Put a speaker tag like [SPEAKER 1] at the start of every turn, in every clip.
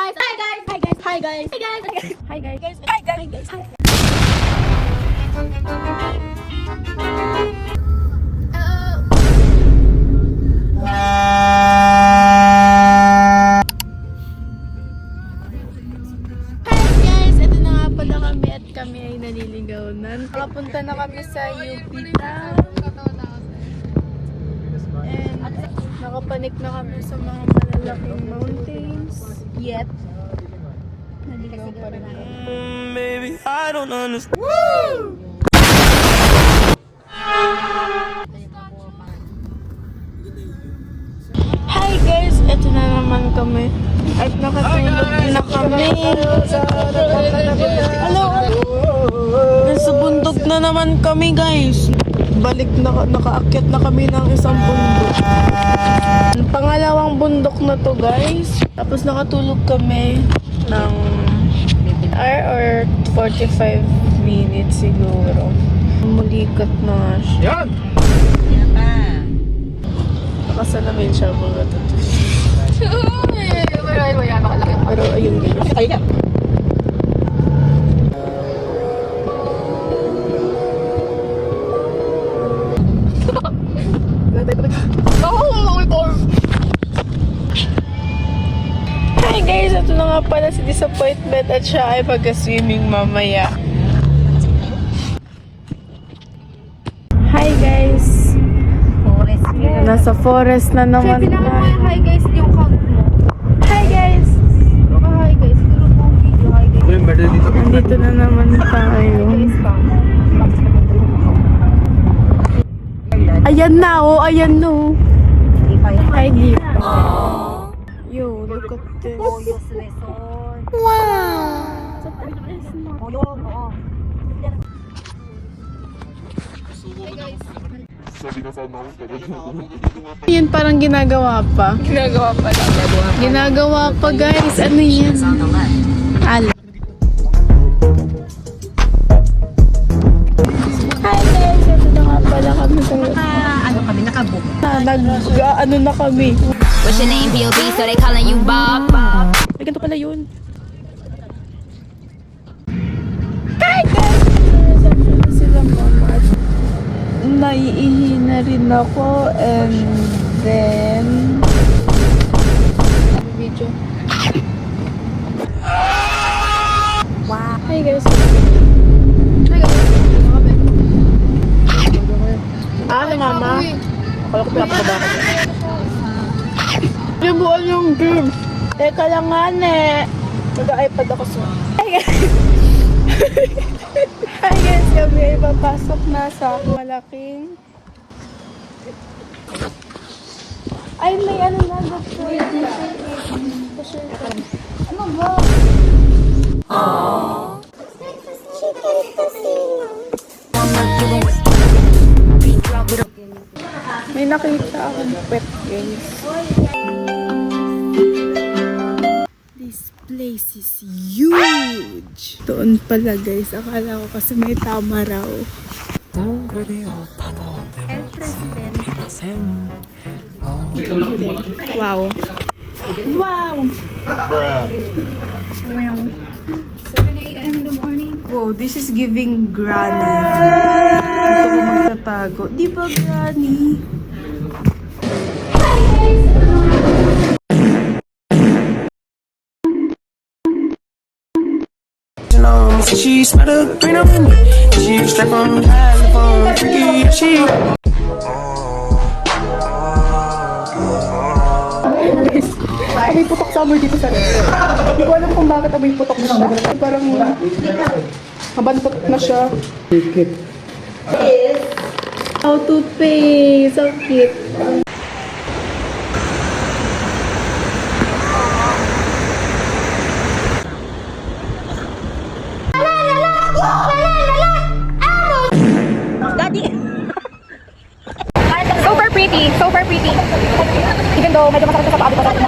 [SPEAKER 1] guys! Hi guys! Hi guys! Hi guys! Hi guys! Hi guys! Hi guys! Hi guys! Hi guys! Kami ay naliligaw na. Nakapunta na kami sa UP Town. And nakapanik na kami sa mga malalaking mountains. Yet, naligaw pa rin.
[SPEAKER 2] Maybe I don't understand.
[SPEAKER 1] Woo! Hi guys! Ito na naman kami. At nakatulog na kami. Hello! Nasa bundok na naman kami guys. Balik na, nakaakyat na kami ng isang bundok. Pangalawang bundok na to guys. Tapos nakatulog kami ng hour or 45 minutes siguro. Mulikat na nga siya. Nakasalamin siya mga tato. Pero ayun guys. Ay ka! Hi guys! Ito na nga pala si Disappointment at siya ay pag-swimming mamaya. Hi guys! Nasa forest na naman tayo.
[SPEAKER 3] Hi guys, yung count mo.
[SPEAKER 1] Hi guys!
[SPEAKER 3] Hi guys, siguro po ang video. Hi guys.
[SPEAKER 1] Nandito na naman tayo. Ayan na oh, ayan no. Hi deep. Yo, look at this. Wow! Yun parang ginagawa pa.
[SPEAKER 3] Ginagawa pa lang.
[SPEAKER 1] Ginagawa pa guys. Ano yan? Ala. Hi guys! Ito na nga pala kami sa...
[SPEAKER 3] Ano kami, nakabook.
[SPEAKER 1] Ano na kami.
[SPEAKER 4] What's your name, POV? So they calling you Bob?
[SPEAKER 1] Ay, ganito pala yun. Hi guys! Sabi na sila mama at naiihi na rin ako and then video. Wow. Hi guys. Hi guys. Ano mama? Akala ko pinapakaba ka. Libuan yung game. Teka lang nga ne. Mag-iPad ako sa... Hi guys. Hi guys, kami ay papasok na sa malaking... Ay, may ano na doctor. Ano ba? May nakita akong pet guys. This place is huge! Doon pala guys, akala ko kasi may tama raw. Wow! Wow!
[SPEAKER 3] 7 a.m. in the morning.
[SPEAKER 1] Wow, this is giving granny. Dito ko magtatago. Di ba granny?
[SPEAKER 2] She smelled a green on me. She straight from California. Freaky, she.
[SPEAKER 1] May putok summer dito sa rin. Hindi ko alam kung bakit may putok na summer. Parang mabantot na siya. Cute. How to pay. So cute.
[SPEAKER 3] Super pretty. Super pretty. Even though medyo masakit sa paa, di pa sa akin.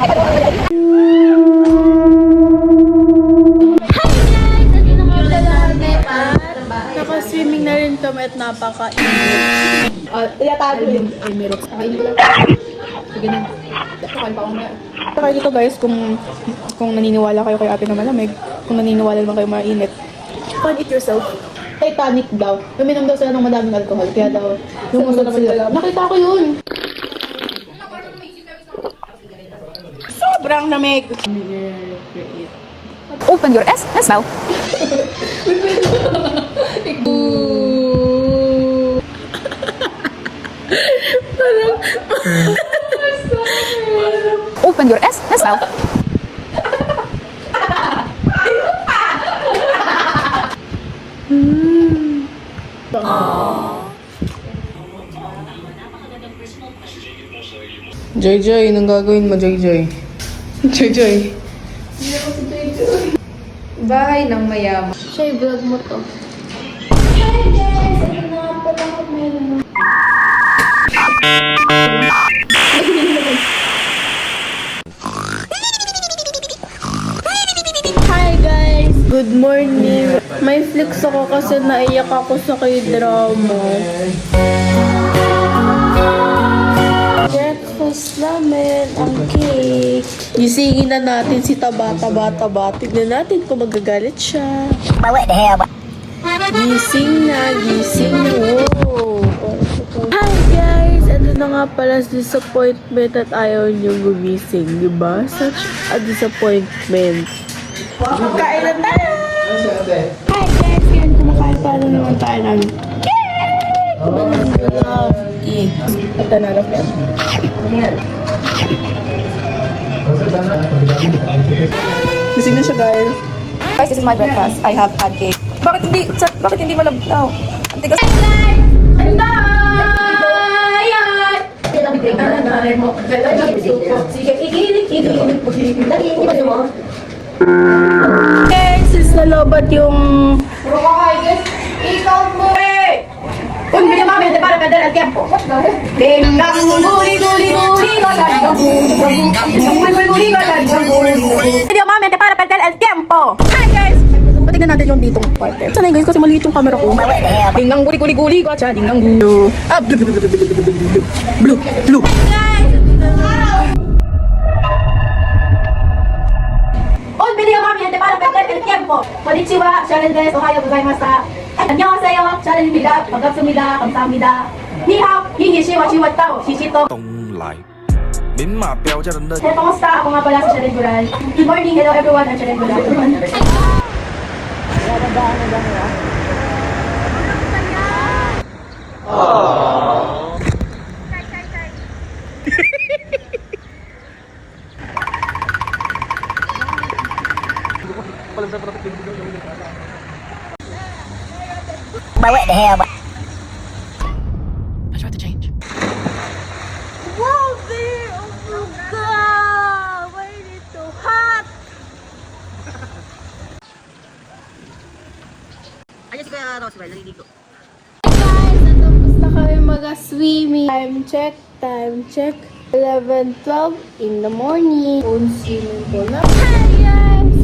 [SPEAKER 1] Naka-swimming na rin kami at napaka-init.
[SPEAKER 3] Tiyatago yun.
[SPEAKER 1] Ay, meron.
[SPEAKER 3] Sige na. Kakan pa ako na. Kaya dito guys, kung naniniwala kayo kay ate na malamig, kung naniniwala naman kayo mainit, find it yourself. Titanic daw. Uminom daw sila ng madaming alcohol, kaya daw lumusot sila. Nakita ko yun. Sobrang lamig. Open your ass and smell. Open your ass and smell.
[SPEAKER 1] Joy Joy, anong gagawin mo, Joy Joy? Joy Joy.
[SPEAKER 3] Bahay ng mayaman.
[SPEAKER 1] Siya, vlog mo to. Hi guys! Good morning! May flex ako kasi naiyak ako sa K-drama. Breakfast namin, ang cake. Gisingin na natin si Taba-Taba-Taba. Tignan natin kung magagalit siya. Gising na, gising na. Wow. Hi guys! Ito na nga pala disappointment at ayaw niyong gumising, di ba? Such a disappointment. Kain na tayo! Hi guys! Ngayon kumakain pa naman tayo ng cake! Love cake. At nanarap yan. Gising na siya guys.
[SPEAKER 3] Guys, this is my breakfast. I have had cake. Bakit hindi malabdaw? Ang tigas.
[SPEAKER 1] Guys, is nalobat yung...
[SPEAKER 3] Un video más mente para perder el tiempo. Venga, guli, guli, guli, video más mente para perder el tiempo. Hi guys! Patignan natin yung ditong part. Sanay guys kasi maliit yung camera ko. Dingdang guli, guli, guli ko. Acha, dingdang guli. Ah, blue, blue, blue, blue, blue, blue, blue. Un video más mente para perder el tiempo. Konnichiwa, Sharon des, ohayo gozaimashita. 안녕하세요. 샤넬입니다. 반갑습니다. 감사합니다. 니하오, 히히시와시와 tao, Shishito.
[SPEAKER 5] 东来，明码标价的嫩。
[SPEAKER 3] Hey, kamusta? Ako nga pala si Sharon Gural. Good morning, hello everyone. I'm Sharon Gural.
[SPEAKER 1] Guys, natapos na kami mag-swimming. Time check. 11:12 in the morning. Own swimming pool na. Hi guys!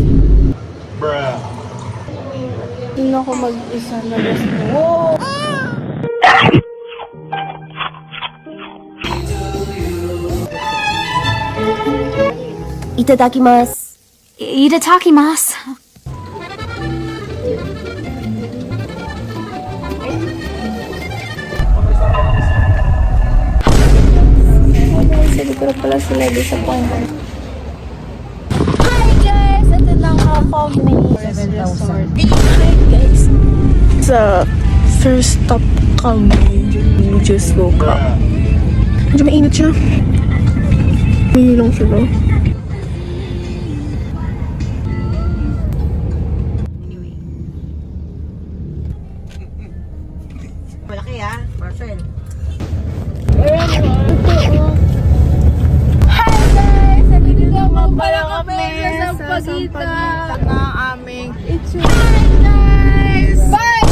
[SPEAKER 1] Hindi na ako mag-isa na basta. Wow!
[SPEAKER 6] いただきます。いただきます。
[SPEAKER 1] Hindi ko na pala sila disappointed. Hi guys! Ito lang ako kami. 7,000. Hi guys! Sa first stop kami. We just woke up. Medyo mainit siya. May lang sila.
[SPEAKER 7] Malaki ah, parcel.
[SPEAKER 1] Hi guys! Nandito naman pala kami sa pagitan ng aming itsura. Hi guys! Bye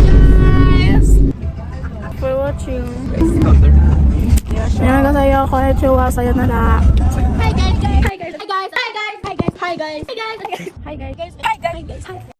[SPEAKER 1] guys! For watching. Yan, kasaya ako. Itsura, sayo na na. Hi guys! Hi guys! Hi guys! Hi guys! Hi guys! Hi guys! Hi guys! Hi guys! Hi guys! Hi guys!